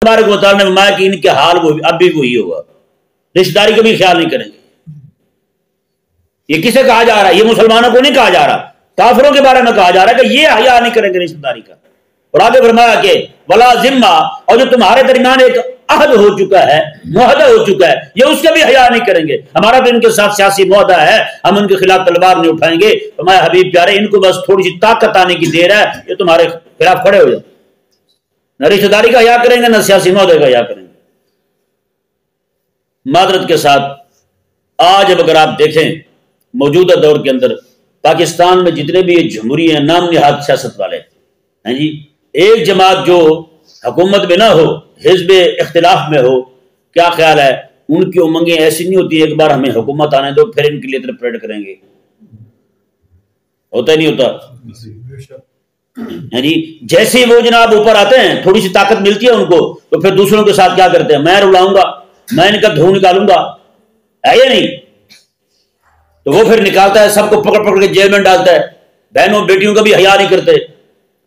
تبارک و تعالیٰ نے فرمایا کہ ان کے حال وہ اب بھی وہی ہوگا، رشتہ داری کا بھی خیال نہیں کریں گے۔ یہ کسے کہا جا رہا ہے؟ یہ مسلمانوں کو نہیں کہا جا رہا، کافروں کے بارے میں کہا جا رہا ہے کہ یہ حیا نہیں کریں گے رشتہ داری کا۔ اور آگے فرمایا کہ ولا ذمہ، اور جو تمہارے درمیان ایک عہد ہو چکا ہے، معاہدہ ہو چکا ہے، یہ اس کے بھی حیا نہیں کریں گے۔ ہمارا تو ان کے ساتھ سیاسی معاہدہ ہے، ہم ان کے خلاف تلوار نہیں اٹھائیں گے۔ فرمایا حبیب پیارے ان کو بس تھوڑی سی طاقت آنے کی دیر ہے، یہ تمہارے خلاف کھڑے ہو جائیں، نہ رشتہ داری کا حیا کریں گے نہ سیاسی معاہدے کا حیا کریں گے۔ معذرت کے ساتھ آج اب اگر آپ دیکھیں موجودہ دور کے اندر پاکستان میں جتنے بھی یہ جمہوری ہیں، نام نہاد سیاست والے ہیں جی، ایک جماعت جو حکومت میں نہ ہو، حزب اختلاف میں ہو، کیا خیال ہے ان کی امنگیں ایسی نہیں ہوتی ایک بار ہمیں حکومت آنے دو پھر ان کے لیے پریڈ کریں گے، ہوتا ہی نہیں ہوتا ہے جی۔ جیسے ہی وہ جناب اوپر آتے ہیں تھوڑی سی طاقت ملتی ہے ان کو تو پھر دوسروں کے ساتھ کیا کرتے ہیں، میں رلاؤں گا، میں ان کا دھو نکالوں گا، ہے یا نہیں؟ تو وہ پھر نکالتا ہے، سب کو پکڑ پکڑ کے جیل میں ڈالتا ہے، بہنوں بیٹیوں کا بھی حیا نہیں کرتے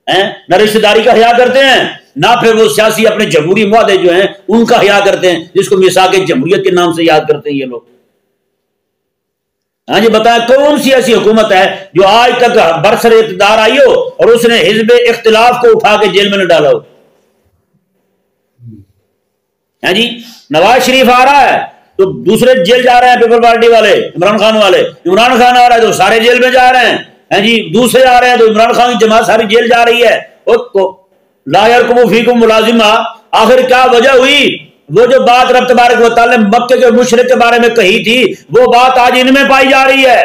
ہیں، نہ رشتہ داری کا حیا کرتے ہیں، نہ پھر وہ سیاسی اپنے جمہوری معاہدے جو ہیں ان کا حیا کرتے ہیں، جس کو میثاق جمہوریت کے نام سے یاد کرتے ہیں یہ لوگ۔ ہاں جی بتائیں کون سی ایسی حکومت ہے جو آج تک برسر اقتدار آئی ہو اور اس نے حزب اختلاف کو اٹھا کے جیل میں نہ ڈالا ہو؟ ہاں جی، نواز شریف آ رہا ہے تو دوسرے جیل جا رہے ہیں، پیپل پارٹی والے، عمران خان والے، عمران خان آ رہا ہے تو سارے جیل میں جا رہے ہیں، ہاں جی، دوسرے آ رہے ہیں تو عمران خان کی جماعت ساری جیل جا رہی ہے۔ لا یرقب فیکم ملازمہ، آخر کیا وجہ ہوئی؟ وہ جو بات رب تبارک و تعالی نے مکے کے مشرک کے بارے میں کہی تھی وہ بات آج ان میں پائی جا رہی ہے۔